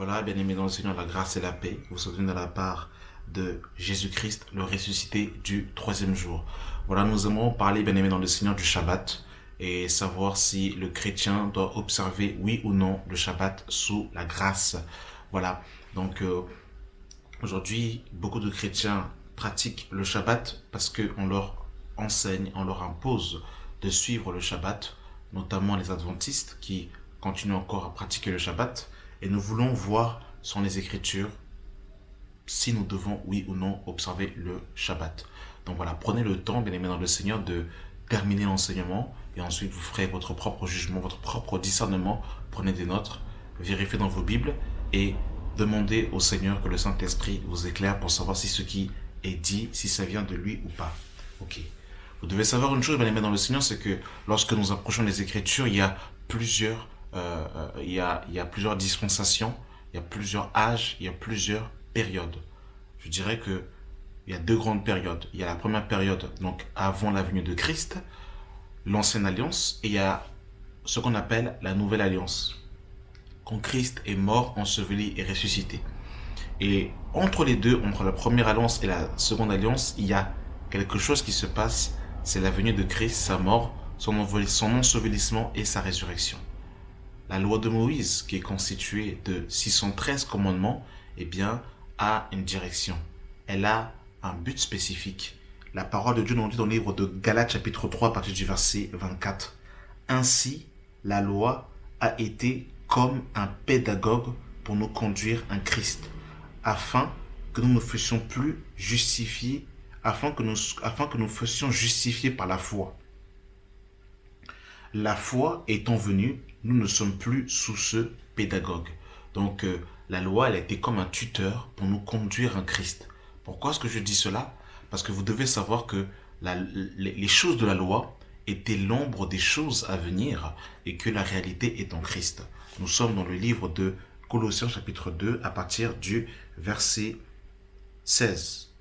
Voilà, bien-aimés dans le Seigneur, la grâce et la paix vous sont données de la part de Jésus-Christ, le ressuscité du troisième jour. Voilà, nous aimerons parler, bien-aimés dans le Seigneur, du Shabbat et savoir si le chrétien doit observer, oui ou non, le Shabbat sous la grâce. Voilà, donc aujourd'hui, beaucoup de chrétiens pratiquent le Shabbat parce qu'on leur enseigne, on leur impose de suivre le Shabbat, notamment les adventistes qui continuent encore à pratiquer le Shabbat. Et nous voulons voir sur les Écritures si nous devons, oui ou non, observer le Shabbat. Donc voilà, prenez le temps, bien aimé dans le Seigneur, de terminer l'enseignement et ensuite vous ferez votre propre jugement, votre propre discernement. Prenez des notes, vérifiez dans vos Bibles et demandez au Seigneur que le Saint-Esprit vous éclaire pour savoir si ce qui est dit, si ça vient de lui ou pas. Ok. Vous devez savoir une chose, bien aimé dans le Seigneur, c'est que lorsque nous approchons les Écritures, il y a plusieurs dispensations, il y a plusieurs âges, il y a plusieurs périodes. Je dirais que il y a deux grandes périodes. Il y a la première période, donc avant la venue de Christ, l'ancienne alliance, et il y a ce qu'on appelle la nouvelle alliance, quand Christ est mort, enseveli et ressuscité. Et entre les deux, entre la première alliance et la seconde alliance, il y a quelque chose qui se passe, c'est la venue de Christ, sa mort, son ensevelissement et sa résurrection. La loi de Moïse, qui est constituée de 613 commandements, eh bien, a une direction. Elle a un but spécifique. La parole de Dieu nous dit dans le livre de Galates chapitre 3 à partir du verset 24. Ainsi, la loi a été comme un pédagogue pour nous conduire à Christ, afin que nous ne fussions plus justifiés, afin que nous fussions justifiés par la foi. La foi étant venue, nous ne sommes plus sous ce pédagogue. Donc la loi, elle a été comme un tuteur pour nous conduire à Christ. Pourquoi est-ce que je dis cela? Parce que vous devez savoir que les choses de la loi étaient l'ombre des choses à venir et que la réalité est en Christ. Nous sommes dans le livre de Colossiens chapitre 2 à partir du verset 16.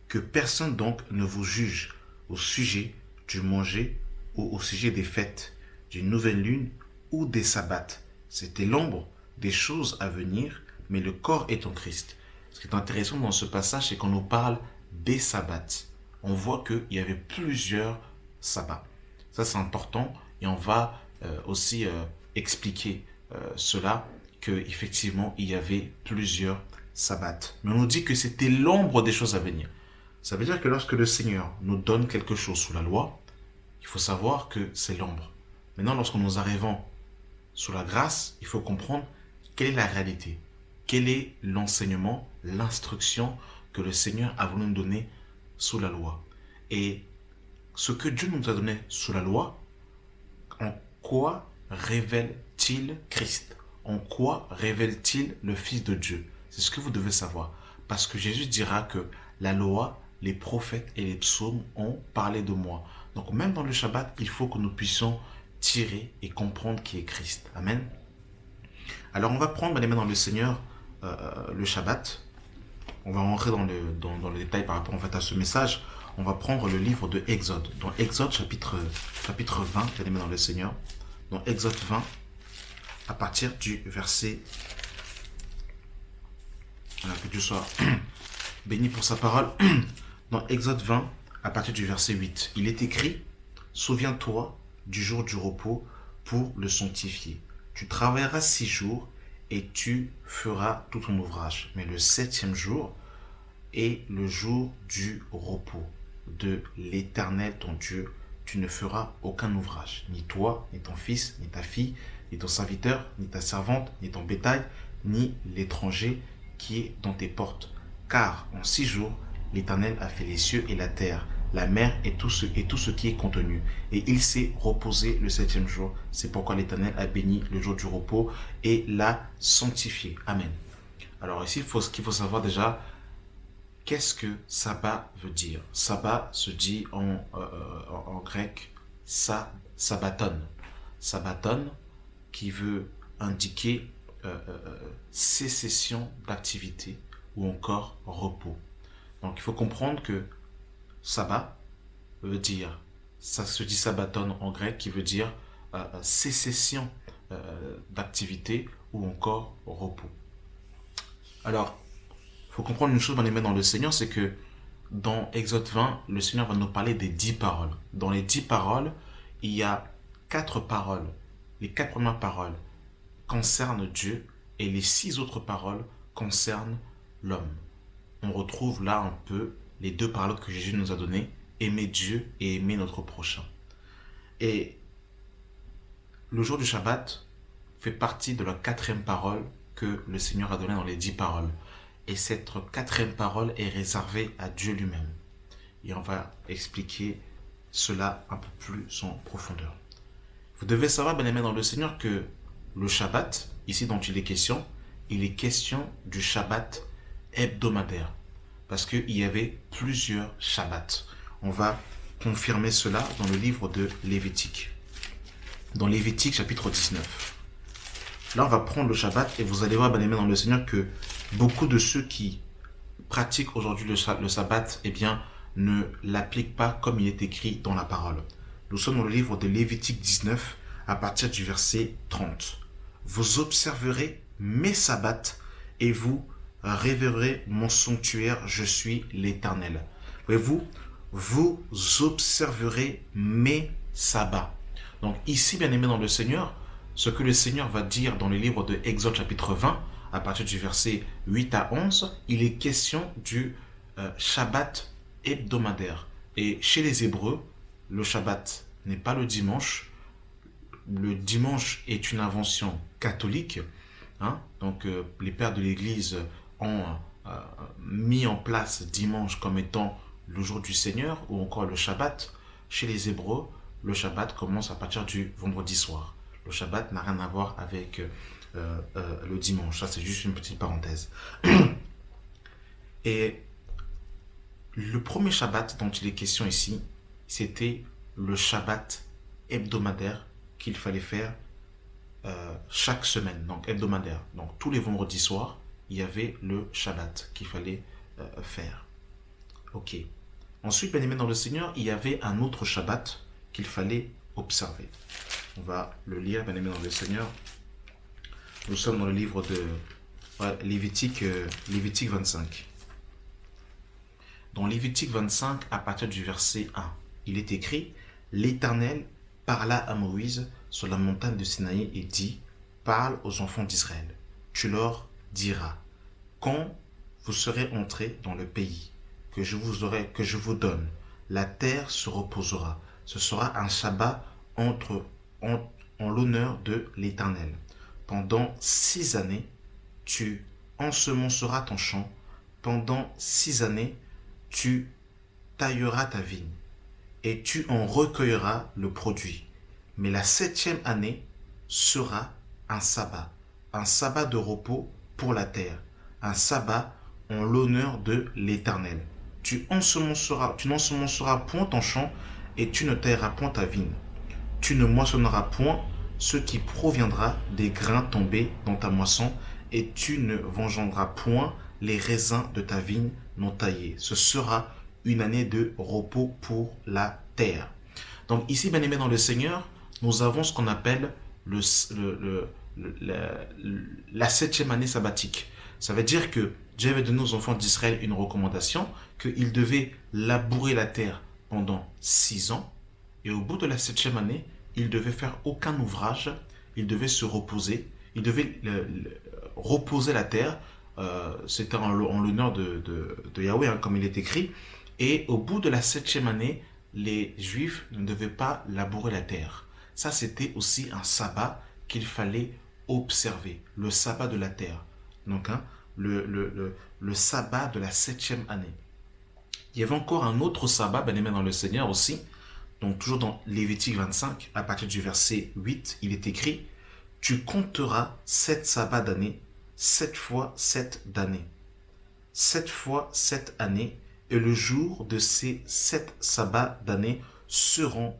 Que personne donc ne vous juge au sujet du manger ou au sujet des fêtes, d'une nouvelle lune ou des sabbats. C'était l'ombre des choses à venir, mais le corps est en Christ. Ce qui est intéressant dans ce passage, c'est qu'on nous parle des sabbats. On voit qu'il y avait plusieurs sabbats. Ça, c'est important et on va aussi expliquer cela, qu'effectivement, il y avait plusieurs sabbats. Mais on nous dit que c'était l'ombre des choses à venir. Ça veut dire que lorsque le Seigneur nous donne quelque chose sous la loi, il faut savoir que c'est l'ombre. Maintenant, lorsque nous arrivons sous la grâce, il faut comprendre quelle est la réalité, quel est l'enseignement, l'instruction que le Seigneur a voulu nous donner sous la loi. Et ce que Dieu nous a donné sous la loi, en quoi révèle-t-il Christ? En quoi révèle-t-il le Fils de Dieu? C'est ce que vous devez savoir. Parce que Jésus dira que la loi, les prophètes et les psaumes ont parlé de moi. Donc même dans le Shabbat, il faut que nous puissions tirer et comprendre qui est Christ. Amen. Alors on va prendre, bien aimé dans le Seigneur, le Shabbat. On va rentrer dans le détail par rapport en fait à ce message. On va prendre le livre de Exode. Dans Exode chapitre 20, bien aimé dans le Seigneur. Dans Exode 20, à partir du verset... que Dieu soit béni pour sa parole. Dans Exode 20, à partir du verset 8, il est écrit: Souviens-toi du jour du repos pour le sanctifier. Tu travailleras 6 jours et tu feras tout ton ouvrage. Mais le 7e jour est le jour du repos de l'Éternel ton Dieu. Tu ne feras aucun ouvrage, ni toi, ni ton fils, ni ta fille, ni ton serviteur, ni ta servante, ni ton bétail, ni l'étranger qui est dans tes portes. Car en 6 jours, l'Éternel a fait les cieux et la terre, la mer et tout ce qui est contenu. Et il s'est reposé le 7e jour. C'est pourquoi l'Éternel a béni le jour du repos et l'a sanctifié. Amen. Alors ici, ce qu'il faut savoir déjà, qu'est-ce que sabbat veut dire? Sabbat se dit en grec sabbaton. Sabbaton qui veut indiquer sécession d'activité ou encore repos. Donc il faut comprendre que sabbat veut dire, ça se dit sabbaton en grec qui veut dire sécession d'activité ou encore repos. Alors, il faut comprendre une chose, bien aimé dans le Seigneur, c'est que dans Exode 20, le Seigneur va nous parler des 10 paroles. Dans les 10 paroles, il y a 4 paroles. Les 4 premières paroles concernent Dieu et les 6 autres paroles concernent l'homme. On retrouve là un peu les 2 paroles que Jésus nous a données, aimer Dieu et aimer notre prochain. Et le jour du Shabbat fait partie de la 4e parole que le Seigneur a donnée dans les 10 paroles. Et cette 4e parole est réservée à Dieu lui-même. Et on va expliquer cela un peu plus en profondeur. Vous devez savoir, bien aimé dans le Seigneur, que le Shabbat, ici dont il est question du Shabbat hebdomadaire. Parce qu'il y avait plusieurs Shabbats. On va confirmer cela dans le livre de Lévitique. Dans Lévitique chapitre 19. Là, on va prendre le Shabbat et vous allez voir, bien aimé dans le Seigneur, que beaucoup de ceux qui pratiquent aujourd'hui le Shabbat, eh bien, ne l'appliquent pas comme il est écrit dans la parole. Nous sommes dans le livre de Lévitique 19, à partir du verset 30. Vous observerez mes sabbats et vous révérerez mon sanctuaire, je suis l'Éternel. Voyez-vous, vous observerez mes sabbats. Donc ici, bien aimé dans le Seigneur, ce que le Seigneur va dire dans le livre de Exode chapitre 20, à partir du verset 8 à 11, il est question du Shabbat hebdomadaire. Et chez les Hébreux, le Shabbat n'est pas le dimanche. Le dimanche est une invention catholique. Donc les pères de l'Église ont mis en place dimanche comme étant le jour du Seigneur ou encore le Shabbat. Chez les Hébreux, le Shabbat commence à partir du vendredi soir. Le Shabbat n'a rien à voir avec le dimanche. Ça, c'est juste une petite parenthèse. Et le premier Shabbat dont il est question ici, c'était le Shabbat hebdomadaire qu'il fallait faire chaque semaine, donc hebdomadaire. Donc tous les vendredis soirs, il y avait le Shabbat qu'il fallait faire. Ok. Ensuite, bien aimé dans le Seigneur, il y avait un autre Shabbat qu'il fallait observer. On va le lire, bien aimé dans le Seigneur. Nous sommes dans le livre de Lévitique 25. Dans Lévitique 25, à partir du verset 1, il est écrit « L'Éternel parla à Moïse sur la montagne de Sinaï et dit « Parle aux enfants d'Israël. Tu leur diras « Quand vous serez entrés dans le pays que je vous donne, la terre se reposera. Ce sera un Shabbat en l'honneur de l'Éternel. Pendant 6 années, tu ensemenceras ton champ. Pendant 6 années, tu tailleras ta vigne et tu en recueilleras le produit. Mais la 7e année sera un sabbat de repos pour la terre, un sabbat en l'honneur de l'Éternel. Tu n'ensemenceras point ton champ et tu ne tailleras point ta vigne. Tu ne moissonneras point ce qui proviendra des grains tombés dans ta moisson et tu ne vengeras point les raisins de ta vigne non taillés. Ce sera une année de repos pour la terre. Donc ici, bien aimé dans le Seigneur, nous avons ce qu'on appelle la 7e année sabbatique. Ça veut dire que Dieu avait donné aux enfants d'Israël une recommandation qu'ils devaient labourer la terre pendant 6 ans et au bout de la 7e année, ils devaient faire aucun ouvrage, ils devaient se reposer, ils devaient reposer la terre. C'était en l'honneur de Yahweh, comme il est écrit. Et au bout de la 7e année, les Juifs ne devaient pas labourer la terre. Ça, c'était aussi un sabbat qu'il fallait observer, le sabbat de la terre. Donc, le sabbat de la 7e année. Il y avait encore un autre sabbat, bien aimé dans le Seigneur aussi. Donc, toujours dans Lévitique 25, à partir du verset 8, il est écrit « Tu compteras 7 sabbats d'année, 7 fois 7 d'années. 7 fois 7 années, et le jour de ces 7 sabbats d'année seront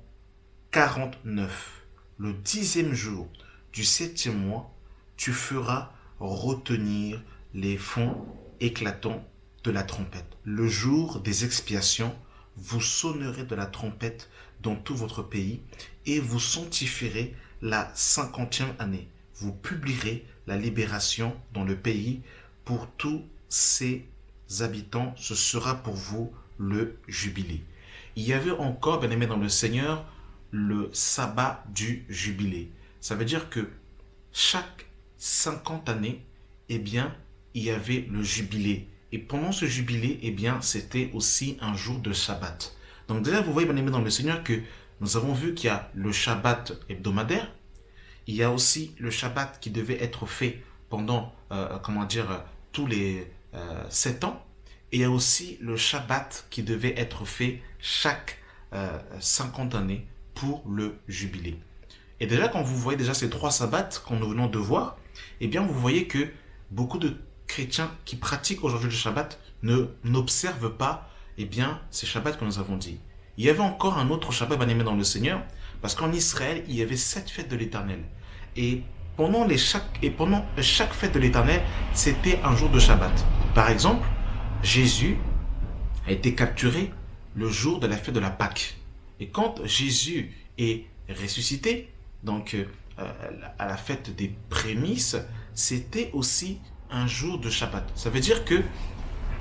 49. Le 10e jour du 7e mois, tu feras retenir les fonds éclatants de la trompette. Le jour des expiations, vous sonnerez de la trompette dans tout votre pays et vous sanctifierez la 50e année. Vous publierez la libération dans le pays pour tous ses habitants, ce sera pour vous le jubilé. Il y avait encore, bien aimé dans le Seigneur, le sabbat du jubilé. Ça veut dire que chaque 50 années, eh bien, il y avait le jubilé. Et pendant ce jubilé, eh bien, c'était aussi un jour de Shabbat. Donc déjà, vous voyez, bien aimé dans le Seigneur, que nous avons vu qu'il y a le Shabbat hebdomadaire. Il y a aussi le Shabbat qui devait être fait pendant, tous les 7 ans. Et il y a aussi le Shabbat qui devait être fait chaque 50 années pour le jubilé. Et déjà, quand vous voyez déjà ces 3 sabbats qu'on nous venons de voir, eh bien, vous voyez que beaucoup de chrétiens qui pratiquent aujourd'hui le Shabbat n'observent pas, eh bien, ces Shabbats que nous avons dit. Il y avait encore un autre Shabbat bien aimé dans le Seigneur, parce qu'en Israël, il y avait 7 fêtes de l'Éternel. Et pendant chaque fête de l'Éternel, c'était un jour de Shabbat. Par exemple, Jésus a été capturé le jour de la fête de la Pâque. Et quand Jésus est ressuscité, donc à la fête des prémices, c'était aussi un jour de Shabbat. Ça veut dire que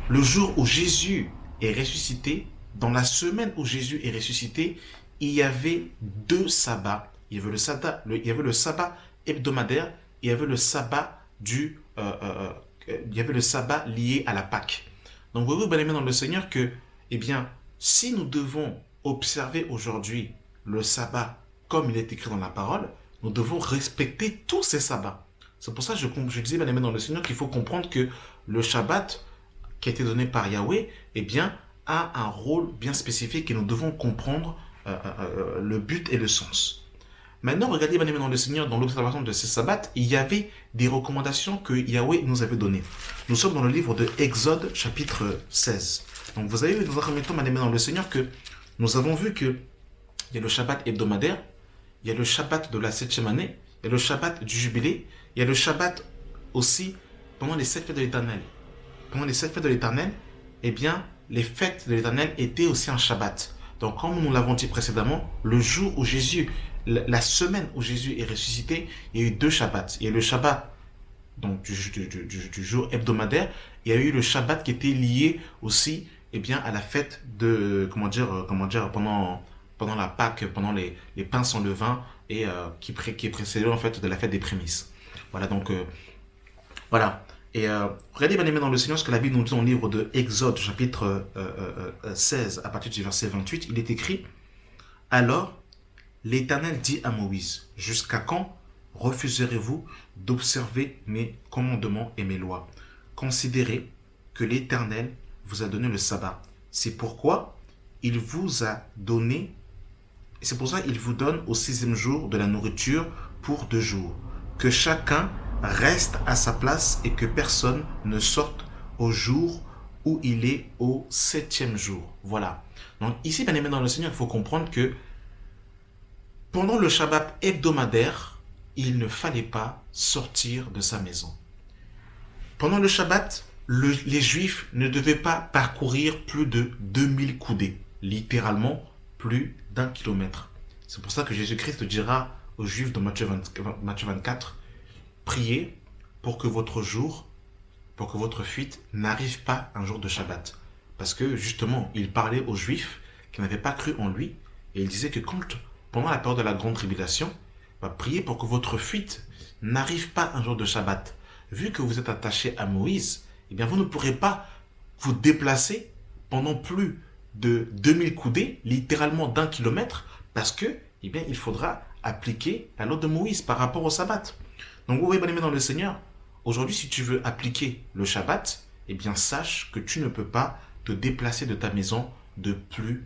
le jour où Jésus est ressuscité, dans la semaine où Jésus est ressuscité, il y avait 2 sabbats. Il y avait le sabbat hebdomadaire, il y avait le sabbat il y avait le sabbat lié à la Pâque. Donc vous voyez, bien aimé dans le Seigneur, que, eh bien, si nous devons observer aujourd'hui le sabbat comme il est écrit dans la parole, nous devons respecter tous ces sabbats. C'est pour ça que je disais, bien aimé dans le Seigneur, qu'il faut comprendre que le Shabbat qui a été donné par Yahweh, eh bien, a un rôle bien spécifique et nous devons comprendre le but et le sens. Maintenant, regardez, bien aimé dans le Seigneur, dans l'observation de ces sabbats, il y avait des recommandations que Yahweh nous avait données. Nous sommes dans le livre de Exode, chapitre 16. Donc, vous avez vu dans un premier temps, bien aimé dans le Seigneur, que nous avons vu qu'il y a le Shabbat hebdomadaire, il y a le Shabbat de la 7e année, il y a le Shabbat du jubilé, il y a le Shabbat aussi pendant les 7 fêtes de l'Éternel. Pendant les 7 fêtes de l'Éternel, eh bien, les fêtes de l'Éternel étaient aussi un Shabbat. Donc, comme nous l'avons dit précédemment, le jour où Jésus, la semaine où Jésus est ressuscité, il y a eu 2 Shabbats. Il y a le Shabbat donc, du jour hebdomadaire, il y a eu le Shabbat qui était lié aussi, eh bien, à la fête de, pendant la Pâque, pendant les pains sans levain, et qui est précédé en fait de la fête des prémices. Voilà, donc, voilà. Et regardez, bien aimé dans le Seigneur, ce que la Bible nous dit dans le livre de Exode, chapitre 16, à partir du verset 28, il est écrit: Alors, l'Éternel dit à Moïse, jusqu'à quand refuserez-vous d'observer mes commandements et mes lois? Considérez que l'Éternel vous a donné le sabbat. C'est pourquoi il vous a donné, c'est pour ça qu'il vous donne au 6e jour de la nourriture pour 2 jours. Que chacun reste à sa place et que personne ne sorte au jour où il est au 7e jour. Voilà. Donc ici, bien aimé dans le Seigneur, il faut comprendre que pendant le Shabbat hebdomadaire, il ne fallait pas sortir de sa maison. Pendant le Shabbat, les Juifs ne devaient pas parcourir plus de 2000 coudées, littéralement plus d'1 kilomètre. C'est pour ça que Jésus-Christ dira aux Juifs dans Matthieu 24, priez pour que votre fuite n'arrive pas un jour de Shabbat. Parce que justement, il parlait aux Juifs qui n'avaient pas cru en lui, et il disait que pendant la période de la grande tribulation, priez pour que votre fuite n'arrive pas un jour de Shabbat. Vu que vous êtes attaché à Moïse, eh bien vous ne pourrez pas vous déplacer pendant plus de 2000 coudées, littéralement d'1 kilomètre, parce que, eh bien, il faudra appliquer la loi de Moïse par rapport au Sabbat. Donc vous voyez, bien aimé dans le Seigneur, aujourd'hui, si tu veux appliquer le Shabbat, eh bien, sache que tu ne peux pas te déplacer de ta maison de plus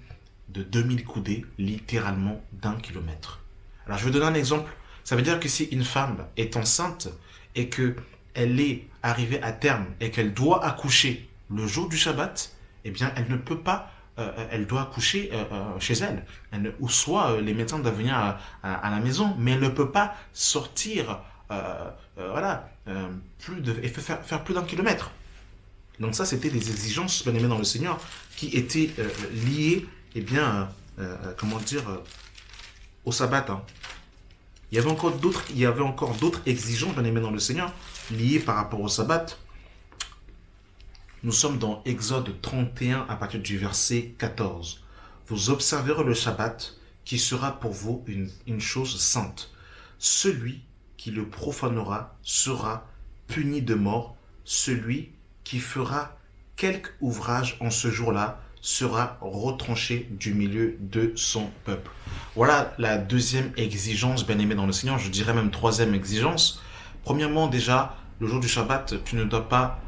de 2000 coudées, littéralement d'1 kilomètre. Alors, je vais donner un exemple. Ça veut dire que si une femme est enceinte et qu'elle est arrivée à terme et qu'elle doit accoucher le jour du Shabbat, eh bien, elle ne peut pas, elle doit accoucher chez elle. Ou soit les médecins doivent venir à la maison, mais elle ne peut pas sortir, faire plus d'1 kilomètre. Donc ça, c'était des exigences, bien aimées dans le Seigneur, qui étaient liées, eh bien, au sabbat. Hein. Il y avait encore d'autres exigences, bien aimées dans le Seigneur, liées par rapport au sabbat. Nous sommes dans Exode 31 à partir du verset 14. Vous observerez le Shabbat qui sera pour vous une chose sainte. Celui qui le profanera sera puni de mort. Celui qui fera quelque ouvrage en ce jour-là sera retranché du milieu de son peuple. Voilà la deuxième exigence, bien aimé dans le Seigneur, je dirais même troisième exigence. Premièrement, déjà, le jour du Shabbat, tu ne dois pas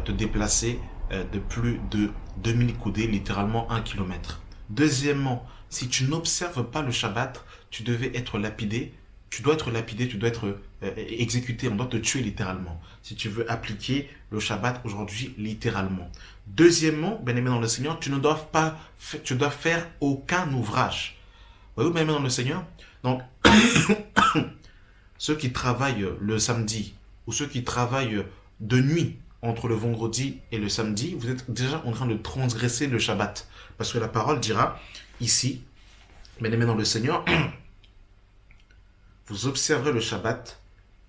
te déplacer de plus de 2000 coudées, littéralement 1 kilomètre. Deuxièmement, si tu n'observes pas le Shabbat, tu devais être lapidé. Tu dois être lapidé, tu dois être exécuté, on doit te tuer littéralement. Si tu veux appliquer le Shabbat aujourd'hui, littéralement. Deuxièmement, bien aimé dans le Seigneur, tu dois faire aucun ouvrage. Voyez-vous, bien aimé dans le Seigneur? Donc, ceux qui travaillent le samedi, ou ceux qui travaillent de nuit, entre le vendredi et le samedi, vous êtes déjà en train de transgresser le Shabbat. Parce que la parole dira ici, bien aimé dans le Seigneur, vous observerez le Shabbat,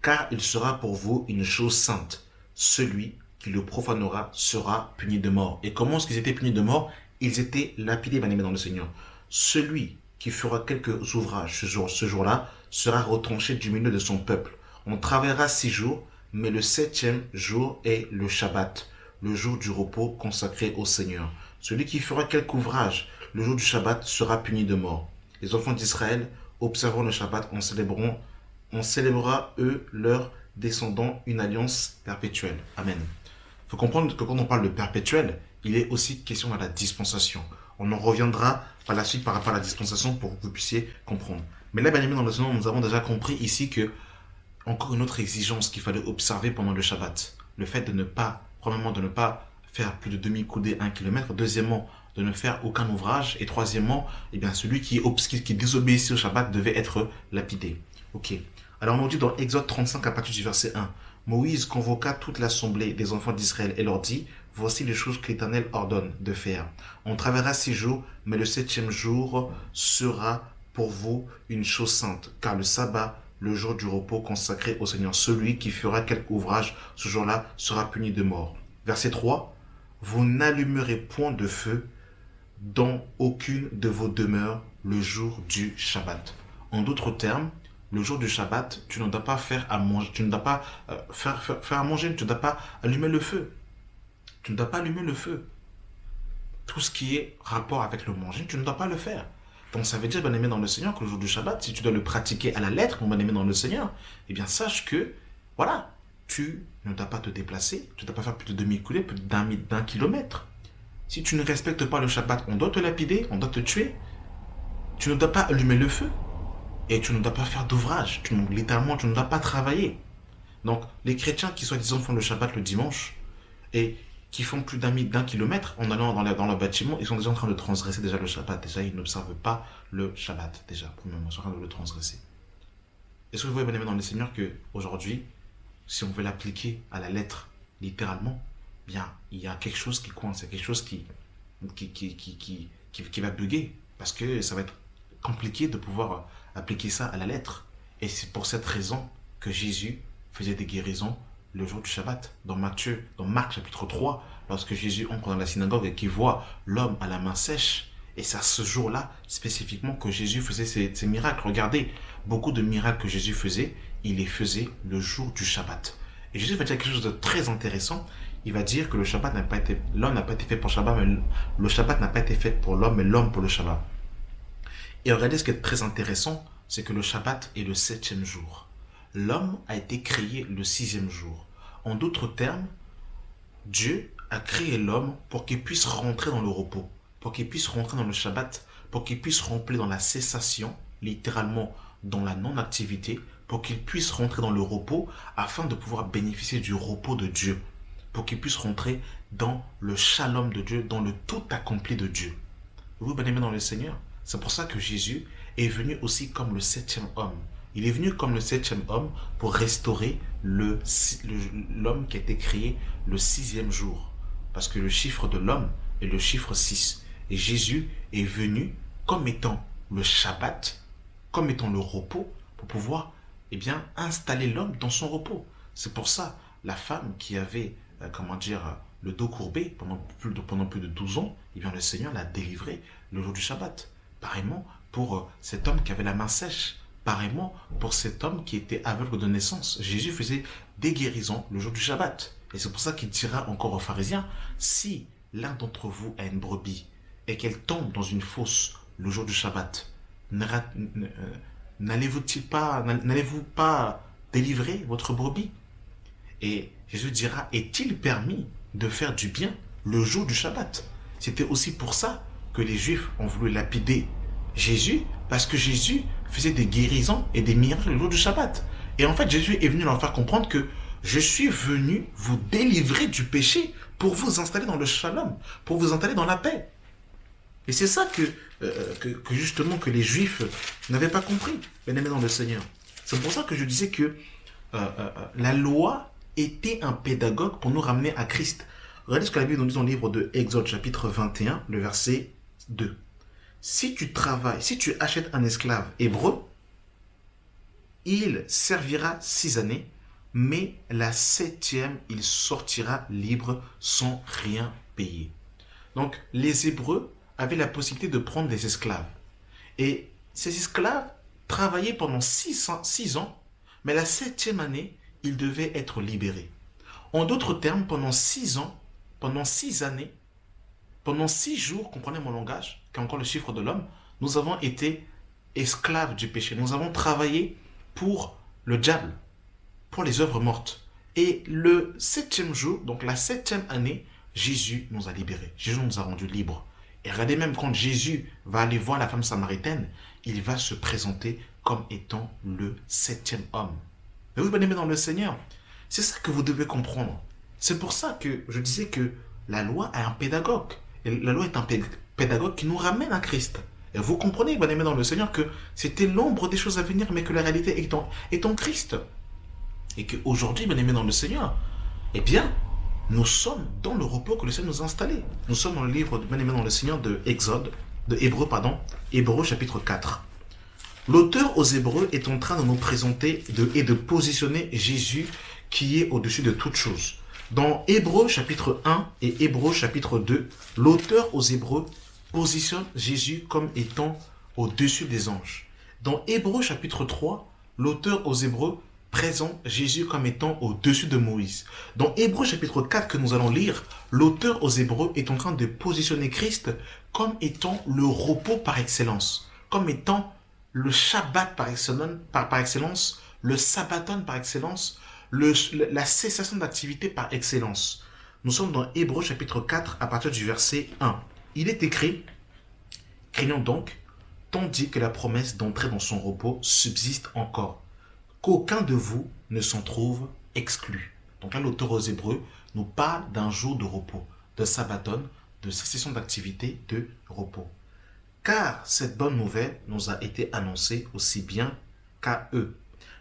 car il sera pour vous une chose sainte. Celui qui le profanera sera puni de mort. Et comment est-ce qu'ils étaient punis de mort? Ils étaient lapidés, bien aimés dans le Seigneur. Celui qui fera quelques ouvrages ce jour-là sera retranché du milieu de son peuple. On travaillera 6 jours, mais le 7e jour est le Shabbat, le jour du repos consacré au Seigneur. Celui qui fera quelque ouvrage le jour du Shabbat sera puni de mort. Les enfants d'Israël observeront le Shabbat, on célébrera, eux, leurs descendants, une alliance perpétuelle. Amen. Il faut comprendre que quand on parle de perpétuel, il est aussi question de la dispensation. On en reviendra par la suite par rapport à la dispensation pour que vous puissiez comprendre. Mais là, bien aimé dans le Seigneur, nous avons déjà compris ici que encore une autre exigence qu'il fallait observer pendant le Shabbat. Le fait de ne pas, premièrement, de ne pas faire plus de demi-coudée 1 kilomètre. Deuxièmement, de ne faire aucun ouvrage. Et troisièmement, eh bien, celui qui désobéissait au Shabbat devait être lapidé. Ok. Alors on nous dit dans Exode 35 à partir du verset 1. Moïse convoqua toute l'assemblée des enfants d'Israël et leur dit, voici les choses que l'Éternel ordonne de faire. On travaillera 6 jours, mais le 7e jour sera pour vous une chose sainte, car le sabbat, le jour du repos consacré au Seigneur, celui qui fera quelque ouvrage ce jour-là sera puni de mort. Verset 3. Vous n'allumerez point de feu dans aucune de vos demeures le jour du Shabbat. En d'autres termes, le jour du Shabbat, tu ne dois pas faire à manger, tu ne dois pas faire à manger, tu ne dois pas allumer le feu. Tu ne dois pas allumer le feu. Tout ce qui est rapport avec le manger, tu ne dois pas le faire. Donc ça veut dire, bien aimé dans le Seigneur, que le jour du Shabbat, si tu dois le pratiquer à la lettre, mon bien aimé dans le Seigneur, eh bien sache que, voilà, tu ne dois pas te déplacer, tu ne dois pas faire plus de demi-coudée, plus d'un kilomètre. Si tu ne respectes pas le Shabbat, on doit te lapider, on doit te tuer. Tu ne dois pas allumer le feu. Et tu ne dois pas faire d'ouvrage. Littéralement, tu ne dois pas travailler. Donc, les chrétiens qui soi-disant font le Shabbat le dimanche et qui font plus d'un kilomètre en allant dans le bâtiment, ils sont déjà en train de transgresser déjà le Shabbat. Déjà, ils n'observent pas le Shabbat. Déjà, premièrement, ils sont en train de le transgresser. Est-ce que vous voyez, bien aimé dans le Seigneur, qu'aujourd'hui, si on veut l'appliquer à la lettre, littéralement, bien, il y a quelque chose qui coince, il y a quelque chose qui va bugger. Parce que ça va être compliqué de pouvoir appliquer ça à la lettre. Et c'est pour cette raison que Jésus faisait des guérisons le jour du Shabbat. Dans Marc chapitre 3, lorsque Jésus entre dans la synagogue et qu'il voit l'homme à la main sèche, et c'est à ce jour-là spécifiquement que Jésus faisait ces miracles. Regardez, beaucoup de miracles que Jésus faisait, il les faisait le jour du Shabbat. Et Jésus va dire quelque chose de très intéressant. Il va dire que l'homme n'a pas été fait pour le Shabbat, mais le Shabbat n'a pas été fait pour l'homme, mais l'homme pour le Shabbat. Et regardez, ce qui est très intéressant, c'est que le Shabbat est le 7e jour. L'homme a été créé le 6e jour. En d'autres termes, Dieu a créé l'homme pour qu'il puisse rentrer dans le repos, pour qu'il puisse rentrer dans le Shabbat, pour qu'il puisse rentrer dans la cessation, littéralement dans la non-activité, pour qu'il puisse rentrer dans le repos afin de pouvoir bénéficier du repos de Dieu, pour qu'il puisse rentrer dans le shalom de Dieu, dans le tout accompli de Dieu. Vous, bien-aimés dans le Seigneur, c'est pour ça que Jésus est venu aussi comme le 7e homme. Il est venu comme le 7e homme pour restaurer l'homme qui a été créé le 6e jour. Parce que le chiffre de l'homme est le chiffre 6. Et Jésus est venu comme étant le Shabbat, comme étant le repos, pour pouvoir installer l'homme dans son repos. C'est pour ça, la femme qui avait, le dos courbé pendant plus de 12 ans, eh bien le Seigneur l'a délivré le jour du Shabbat. Pareillement pour cet homme qui avait la main sèche. Pareillement pour cet homme qui était aveugle de naissance. Jésus faisait des guérisons le jour du Shabbat. Et c'est pour ça qu'il dira encore aux pharisiens, si l'un d'entre vous a une brebis et qu'elle tombe dans une fosse le jour du Shabbat, n'allez-vous pas délivrer votre brebis? Et Jésus dira, est-il permis de faire du bien le jour du Shabbat? C'était aussi pour ça que les Juifs ont voulu lapider Jésus, parce que Jésus faisait des guérisons et des miracles le jour du Shabbat. Et en fait, Jésus est venu leur faire comprendre que je suis venu vous délivrer du péché pour vous installer dans le shalom, pour vous installer dans la paix. Et c'est ça que justement que les Juifs n'avaient pas compris, bien-aimés dans le Seigneur. C'est pour ça que je disais que la loi était un pédagogue pour nous ramener à Christ. Regardez ce que la Bible nous dit dans le livre de Exode, chapitre 21, le verset 2. Si tu achètes un esclave hébreu, il servira 6 années, mais la 7e, il sortira libre sans rien payer. Donc, les Hébreux avaient la possibilité de prendre des esclaves. Et ces esclaves travaillaient pendant 6 ans, mais la 7e année, ils devaient être libérés. En d'autres termes, pendant 6 ans, pendant 6 années, pendant 6 jours, comprenez mon langage, qui est encore le chiffre de l'homme, nous avons été esclaves du péché. Nous avons travaillé pour le diable, pour les œuvres mortes. Et le 7e jour, donc la 7e année, Jésus nous a libérés. Jésus nous a rendus libres. Et regardez, même quand Jésus va aller voir la femme samaritaine, il va se présenter comme étant le 7e homme. Mais oui, bien-aimés dans le Seigneur, c'est ça que vous devez comprendre. C'est pour ça que je disais que la loi est un pédagogue. Et la loi est un pédagogue qui nous ramène à Christ. Et vous comprenez, bien-aimés dans le Seigneur, que c'était l'ombre des choses à venir, mais que la réalité est en Christ. Et qu'aujourd'hui, bien-aimés dans le Seigneur, eh bien, nous sommes dans le repos que le Seigneur nous a installé. Nous sommes dans le livre de bien-aimés dans le Seigneur de Hébreux chapitre 4. L'auteur aux Hébreux est en train de nous présenter et de positionner Jésus qui est au-dessus de toutes choses. Dans Hébreux chapitre 1 et Hébreux chapitre 2, l'auteur aux Hébreux positionne Jésus comme étant au-dessus des anges. Dans Hébreux chapitre 3, l'auteur aux Hébreux présente Jésus comme étant au-dessus de Moïse. Dans Hébreux chapitre 4 que nous allons lire, l'auteur aux Hébreux est en train de positionner Christ comme étant le repos par excellence, comme étant le Shabbat par excellence, le Sabbaton par excellence, la cessation d'activité par excellence. Nous sommes dans Hébreux chapitre 4 à partir du verset 1. Il est écrit, craignons donc, tandis que la promesse d'entrer dans son repos subsiste encore, qu'aucun de vous ne s'en trouve exclu. Donc là, l'auteur aux Hébreux nous parle d'un jour de repos, de Sabbaton, de cessation d'activité, de repos. Car cette bonne nouvelle nous a été annoncée aussi bien qu'à eux.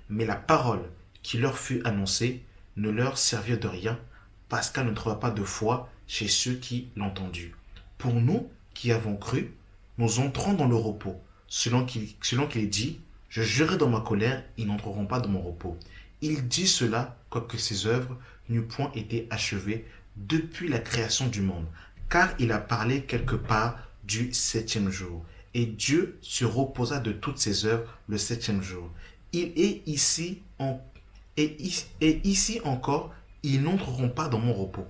Mais la parole qui leur fut annoncée ne leur servirent de rien, parce qu'elle ne trouva pas de foi chez ceux qui l'entendirent. Pour nous qui avons cru, nous entrons dans le repos, selon qu'il est dit, je jurai dans ma colère, ils n'entreront pas dans mon repos. Il dit cela, quoique ses œuvres n'eût point été achevées depuis la création du monde, car il a parlé quelque part du 7e jour. Et Dieu se reposa de toutes ses œuvres le 7e jour. Ici encore, ils n'entreront pas dans mon repos.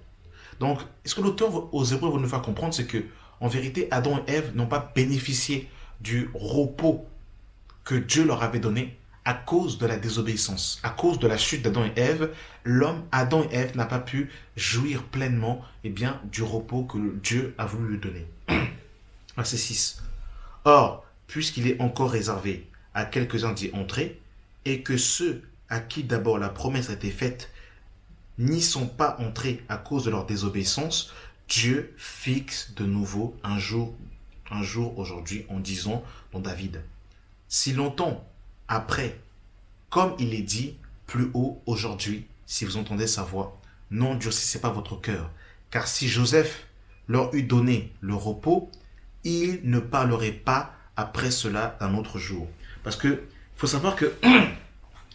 Donc, ce que l'auteur aux Hébreux veut nous faire comprendre, c'est que, en vérité, Adam et Ève n'ont pas bénéficié du repos que Dieu leur avait donné à cause de la désobéissance. À cause de la chute d'Adam et Ève, Adam et Ève, n'a pas pu jouir pleinement du repos que Dieu a voulu lui donner. Verset 6. Or, puisqu'il est encore réservé à quelques-uns d'y entrer, et que ceux à qui d'abord la promesse a été faite n'y sont pas entrés à cause de leur désobéissance, Dieu fixe de nouveau un jour aujourd'hui en disant dans David, si longtemps après, comme il est dit plus haut aujourd'hui, si vous entendez sa voix, n'endurcissez pas votre cœur, car si Joseph leur eût donné le repos, il ne parlerait pas après cela d'un autre jour. Parce que il faut savoir que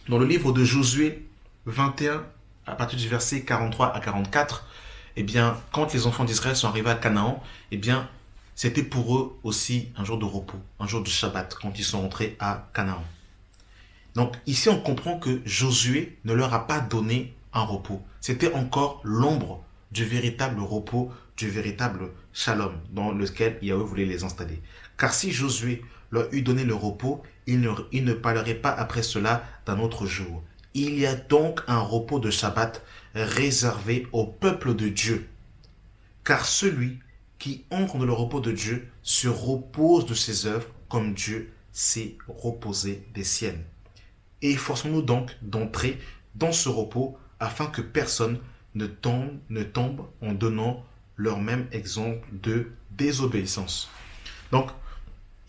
dans le livre de Josué 21, à partir du verset 43 à 44, eh bien, quand les enfants d'Israël sont arrivés à Canaan, eh bien, c'était pour eux aussi un jour de repos, un jour de Shabbat, quand ils sont rentrés à Canaan. Donc ici, on comprend que Josué ne leur a pas donné un repos. C'était encore l'ombre du véritable repos, du véritable shalom dans lequel Yahweh voulait les installer. Car si Josué leur eût donné le repos, il ne parlerait pas après cela d'un autre jour. Il y a donc un repos de Shabbat réservé au peuple de Dieu. Car celui qui entre dans le repos de Dieu se repose de ses œuvres comme Dieu s'est reposé des siennes. Et efforçons-nous donc d'entrer dans ce repos afin que personne ne tombe en donnant leur même exemple de désobéissance. Donc,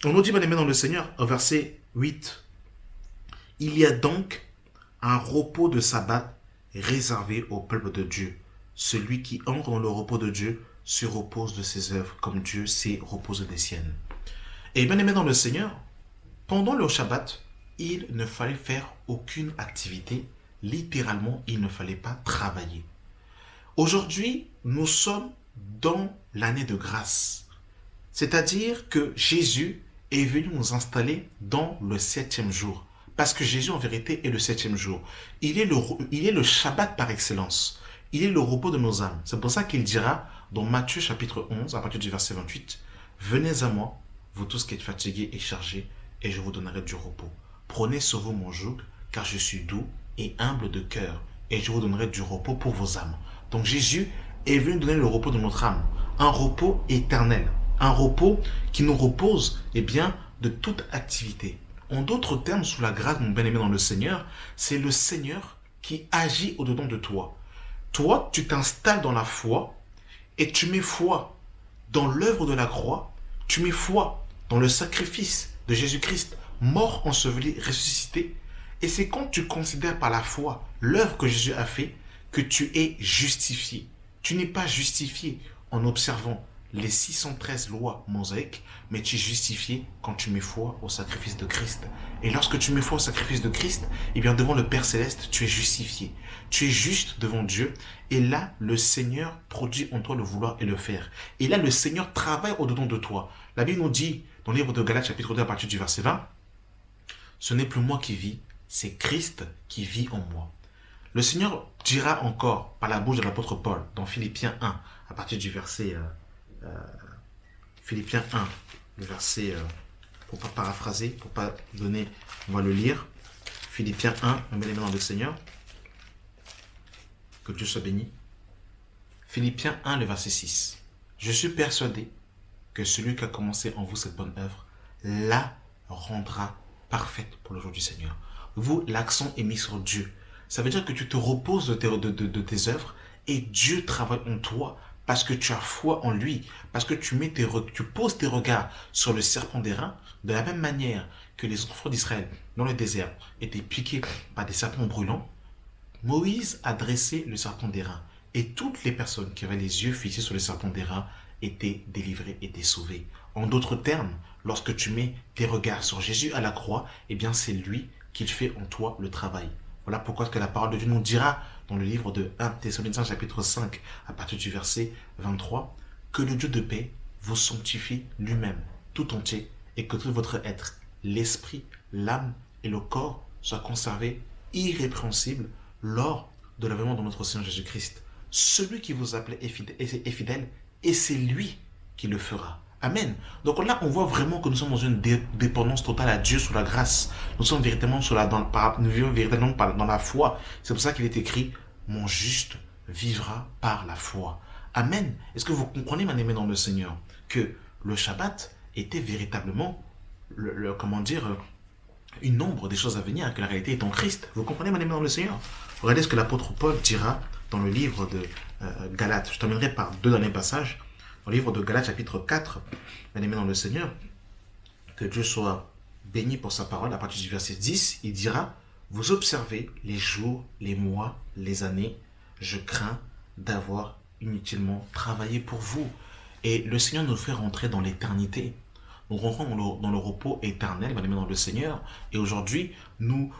on nous dit, bien aimé dans le Seigneur, au verset 8, il y a donc un repos de sabbat réservé au peuple de Dieu. Celui qui entre dans le repos de Dieu se repose de ses œuvres comme Dieu s'est reposé des siennes. Et bien aimé dans le Seigneur, pendant le Shabbat, il ne fallait faire aucune activité. Littéralement, il ne fallait pas travailler. Aujourd'hui, nous sommes dans l'année de grâce. C'est-à-dire que Jésus est venu nous installer dans le 7e jour. Parce que Jésus, en vérité, est le 7e jour. Il est le Shabbat par excellence. Il est le repos de nos âmes. C'est pour ça qu'il dira dans Matthieu chapitre 11, à partir du verset 28, « Venez à moi, vous tous qui êtes fatigués et chargés, et je vous donnerai du repos. Prenez sur vous mon joug, car je suis doux et humble de cœur, et je vous donnerai du repos pour vos âmes. » Donc Jésus est venu donner le repos de notre âme, un repos éternel, un repos qui nous repose bien, de toute activité. En d'autres termes, sous la grâce, mon bien-aimé dans le Seigneur, c'est le Seigneur qui agit au-dedans de toi. Toi, tu t'installes dans la foi et tu mets foi dans l'œuvre de la croix, tu mets foi dans le sacrifice de Jésus-Christ, mort, enseveli, ressuscité. Et c'est quand tu considères par la foi l'œuvre que Jésus a fait que tu es justifié. Tu n'es pas justifié en observant les 613 lois mosaïques, mais tu es justifié quand tu mets foi au sacrifice de Christ. Et lorsque tu mets foi au sacrifice de Christ, eh bien devant le Père Céleste, tu es justifié. Tu es juste devant Dieu. Et là, le Seigneur produit en toi le vouloir et le faire. Et là, le Seigneur travaille au-dedans de toi. La Bible nous dit, dans le livre de Galates, chapitre 2, à partir du verset 20, « Ce n'est plus moi qui vis, c'est Christ qui vit en moi. » Le Seigneur dira encore, par la bouche de l'apôtre Paul, dans Philippiens 1, à partir du verset... Philippiens 1, le verset, pour ne pas paraphraser, pour ne pas donner, on va le lire. Philippiens 1, on met les mains dans le Seigneur. Que Dieu soit béni. Philippiens 1, le verset 6. Je suis persuadé que celui qui a commencé en vous cette bonne œuvre la rendra parfaite pour le jour du Seigneur. Vous, l'accent est mis sur Dieu. Ça veut dire que tu te reposes de tes œuvres et Dieu travaille en toi parce que tu as foi en lui, parce que tu poses tes regards sur le serpent d'airain, de la même manière que les enfants d'Israël dans le désert étaient piqués par des serpents brûlants. Moïse a dressé le serpent d'airain et toutes les personnes qui avaient les yeux fixés sur le serpent d'airain étaient délivrées, étaient sauvées. En d'autres termes, lorsque tu mets tes regards sur Jésus à la croix, eh bien c'est lui qui fait en toi le travail. Voilà pourquoi que la parole de Dieu nous dira dans le livre de 1 Thessaloniciens chapitre 5 à partir du verset 23 que le Dieu de paix vous sanctifie lui-même tout entier et que tout votre être, l'esprit, l'âme et le corps soient conservés irrépréhensibles lors de l'avènement de notre Seigneur Jésus-Christ. Celui qui vous appelait est fidèle et c'est lui qui le fera. Amen. Donc là, on voit vraiment que nous sommes dans une dépendance totale à Dieu sous la grâce. Nous sommes véritablement nous vivons véritablement dans la foi. C'est pour ça qu'il est écrit « Mon juste vivra par la foi ». Amen. Est-ce que vous comprenez, mon aimé dans le Seigneur, que le Shabbat était véritablement, une ombre des choses à venir, que la réalité est en Christ. Vous comprenez, mon aimé dans le Seigneur? Regardez ce que l'apôtre Paul dira dans le livre de Galates. Je terminerai par deux derniers passages. Dans le livre de Galates, chapitre 4, bien-aimé dans le Seigneur, que Dieu soit béni pour sa parole, à partir du verset 10, il dira « Vous observez les jours, les mois, les années, je crains d'avoir inutilement travaillé pour vous. » Et le Seigneur nous fait rentrer dans l'éternité. Nous rentrons dans le repos éternel, bien-aimé dans le Seigneur. Et aujourd'hui, nous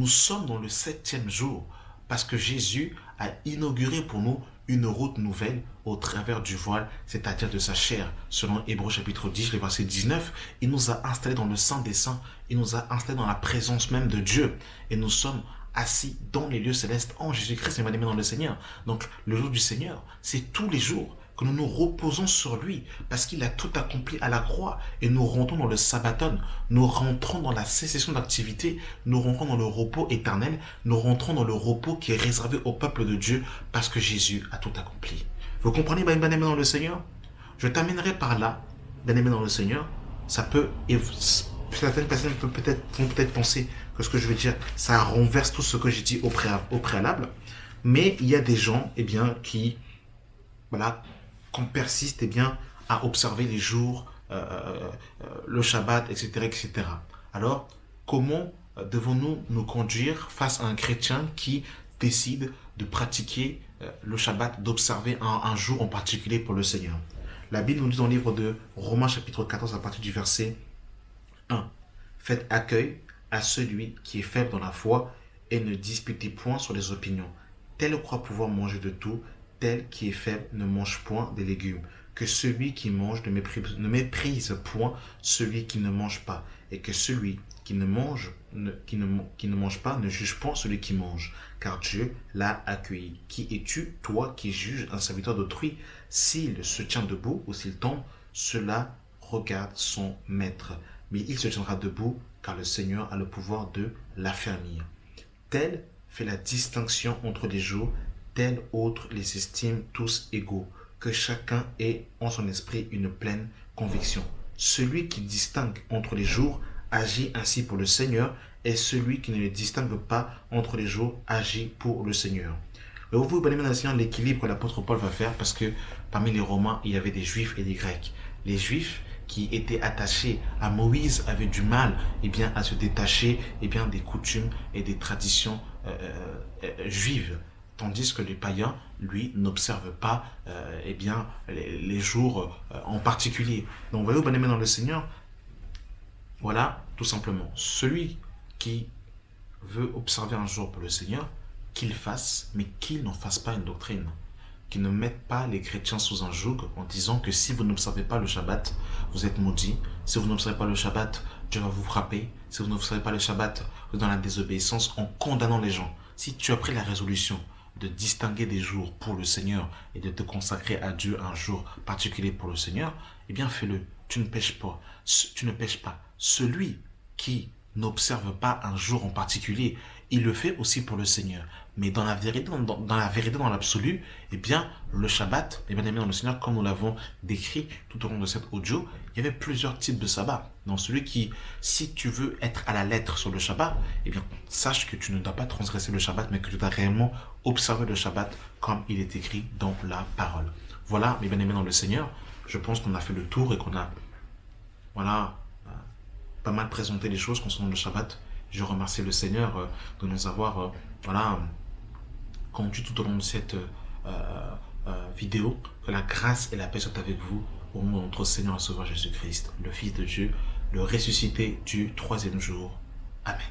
sommes dans le 7e jour, parce que Jésus a inauguré pour nous une route nouvelle au travers du voile, c'est-à-dire de sa chair. Selon Hébreux chapitre 10, le verset 19, il nous a installés dans le Saint des Saints, il nous a installés dans la présence même de Dieu. Et nous sommes assis dans les lieux célestes en Jésus-Christ et bien-aimés dans le Seigneur. Donc le jour du Seigneur, c'est tous les jours que nous nous reposons sur lui parce qu'il a tout accompli à la croix et nous rentrons dans le sabbaton, nous rentrons dans la cessation d'activité, nous rentrons dans le repos éternel, nous rentrons dans le repos qui est réservé au peuple de Dieu parce que Jésus a tout accompli. Vous comprenez, bien-aimés dans le Seigneur? Je terminerai par là, bien-aimés dans le Seigneur. Ça peut, certaines personnes vont peut-être penser que ce que je veux dire, ça renverse tout ce que j'ai dit au préalable, mais il y a des gens, qui, voilà, qu'on persiste à observer les jours, le Shabbat, etc., etc. Alors, comment devons-nous nous conduire face à un chrétien qui décide de pratiquer le Shabbat, d'observer un jour en particulier pour le Seigneur? La Bible nous dit dans le livre de Romains chapitre 14 à partir du verset 1. Faites accueil à celui qui est faible dans la foi et ne disputez point sur les opinions. Tel croit pouvoir manger de tout, tel qui est faible ne mange point des légumes. Que celui qui mange ne méprise point celui qui ne mange pas, et que celui qui ne mange pas ne juge point celui qui mange, car Dieu l'a accueilli. Qui es-tu, toi, qui juges un serviteur d'autrui? S'il se tient debout ou s'il tombe, cela regarde son maître. Mais il se tiendra debout, car le Seigneur a le pouvoir de l'affermir. Tel fait la distinction entre les jours, tel autre les estime tous égaux, que chacun ait en son esprit une pleine conviction. Celui qui distingue entre les jours agit ainsi pour le Seigneur, et celui qui ne les distingue pas entre les jours agit pour le Seigneur. Vous pouvez bien aimer dans le Seigneur l'équilibre que l'apôtre Paul va faire, parce que parmi les Romains, il y avait des Juifs et des Grecs. Les Juifs qui étaient attachés à Moïse avaient du mal à se détacher des coutumes et des traditions juives. Tandis que les païens, lui, n'observent pas les jours en particulier. Donc, voyez-vous, bien aimé dans le Seigneur, voilà, tout simplement, celui qui veut observer un jour pour le Seigneur, qu'il fasse, mais qu'il n'en fasse pas une doctrine. Qu'il ne mette pas les chrétiens sous un joug en disant que si vous n'observez pas le Shabbat, vous êtes maudits. Si vous n'observez pas le Shabbat, Dieu va vous frapper. Si vous n'observez pas le Shabbat, vous êtes dans la désobéissance en condamnant les gens. Si tu as pris la résolution de distinguer des jours pour le Seigneur et de te consacrer à Dieu un jour particulier pour le Seigneur, fais-le. Tu ne pêches pas. Tu ne pêches pas. Celui qui n'observe pas un jour en particulier, il le fait aussi pour le Seigneur. Mais dans la vérité, dans l'absolu, le Shabbat, bien aimé dans le Seigneur, comme nous l'avons décrit tout au long de cet audio, il y avait plusieurs types de sabbat. Donc celui qui, si tu veux être à la lettre sur le Shabbat, sache que tu ne dois pas transgresser le Shabbat, mais que tu dois réellement observer le Shabbat comme il est écrit dans la parole. Voilà, mes bien aimés dans le Seigneur, je pense qu'on a fait le tour et qu'on a, pas mal présenté les choses concernant le Shabbat. Je remercie le Seigneur de nous avoir, conduit tout au long de cette vidéo. Que la grâce et la paix soient avec vous au nom de notre Seigneur et Sauveur Jésus-Christ, le Fils de Dieu, le ressuscité du troisième jour. Amen.